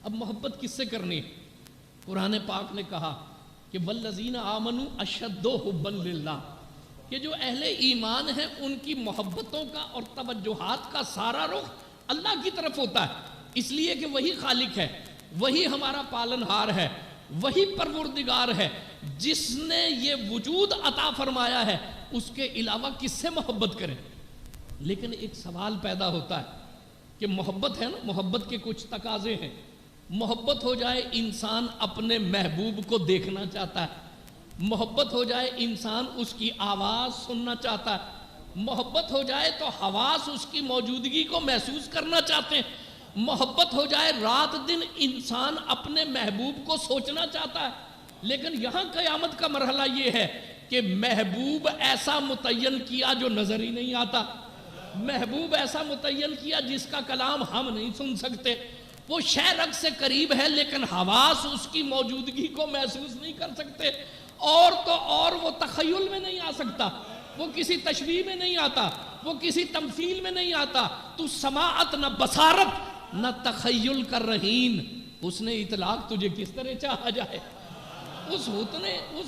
اب محبت کس سے کرنی ہے؟ قرآن پاک نے کہا کہ والذین آمنوا اشد حبا للہ، کہ جو اہل ایمان ہیں ان کی محبتوں کا اور توجہات کا سارا رخ اللہ کی طرف ہوتا ہے، اس لیے کہ وہی خالق ہے، وہی ہمارا پالنہار ہے، وہی پروردگار ہے جس نے یہ وجود عطا فرمایا ہے، اس کے علاوہ کس سے محبت کریں؟ لیکن ایک سوال پیدا ہوتا ہے کہ محبت ہے نا، محبت کے کچھ تقاضے ہیں۔ محبت ہو جائے انسان اپنے محبوب کو دیکھنا چاہتا ہے، محبت ہو جائے انسان اس کی آواز سننا چاہتا ہے، محبت ہو جائے تو حواس اس کی موجودگی کو محسوس کرنا چاہتے ہیں، محبت ہو جائے رات دن انسان اپنے محبوب کو سوچنا چاہتا ہے۔ لیکن یہاں قیامت کا مرحلہ یہ ہے کہ محبوب ایسا متعین کیا جو نظر ہی نہیں آتا، محبوب ایسا متعین کیا جس کا کلام ہم نہیں سن سکتے، وہ شے رگ سے قریب ہے لیکن حواس اس کی موجودگی کو محسوس نہیں کر سکتے، اور تو اور وہ تخیل میں نہیں آ سکتا، وہ کسی تشبیہ میں نہیں آتا، وہ کسی تمثیل میں نہیں آتا۔ تو سماعت نہ بصارت نہ تخیل کر رہین، اس نے اطلاق تجھے کس طرح چاہا جائے؟ اس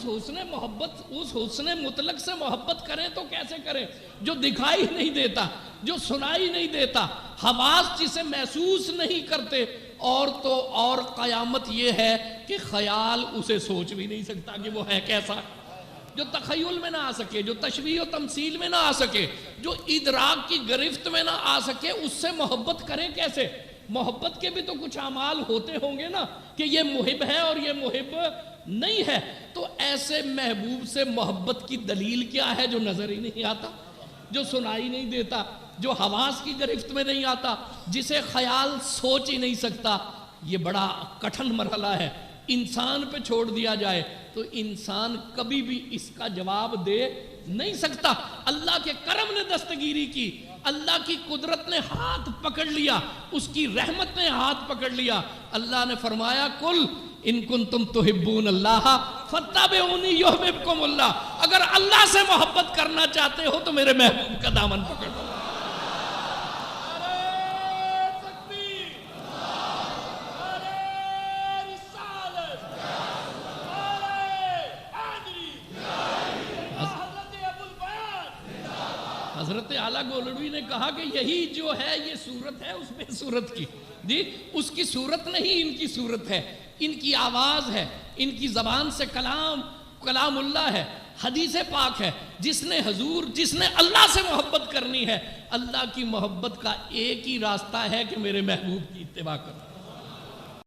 حسن محبت، اس حسن مطلق سے محبت کریں تو کیسے کریں جو دکھائی نہیں دیتا، جو سنائی نہیں دیتا، حواس جسے محسوس نہیں کرتے، اور تو اور قیامت یہ ہے کہ خیال اسے سوچ بھی نہیں سکتا کہ وہ ہے کیسا، جو تخیل میں نہ آ سکے، جو تشبیہ و تمثیل میں نہ آ سکے، جو ادراک کی گرفت میں نہ آ سکے، اس سے محبت کریں کیسے؟ محبت کے بھی تو کچھ اعمال ہوتے ہوں گے نا کہ یہ محب ہے اور یہ محب نہیں ہے۔ تو ایسے محبوب سے محبت کی دلیل کیا ہے جو نظر ہی نہیں آتا، جو سنائی نہیں دیتا، جو حواس کی گرفت میں نہیں آتا، جسے خیال سوچ ہی نہیں سکتا؟ یہ بڑا کٹھن مرحلہ ہے، انسان پہ چھوڑ دیا جائے تو انسان کبھی بھی اس کا جواب دے نہیں سکتا۔ اللہ کے کرم نے دستگیری کی، اللہ کی قدرت نے ہاتھ پکڑ لیا، اس کی رحمت نے ہاتھ پکڑ لیا۔ اللہ نے فرمایا کل ان کنتم تحبون اللہ فاتبعونی یحببکم اللہ، اگر اللہ سے محبت کرنا چاہتے ہو تو میرے محبوب کا دامن پکڑ لو۔ حضرت اعلیٰ گولڑوی نے کہا کہ یہی جو ہے یہ صورت ہے اس میں صورت کی، جی اس کی صورت نہیں، ان کی صورت ہے، ان کی آواز ہے، ان کی زبان سے کلام اللہ ہے، حدیث پاک ہے۔ جس نے اللہ سے محبت کرنی ہے، اللہ کی محبت کا ایک ہی راستہ ہے کہ میرے محبوب کی اتباع کرو۔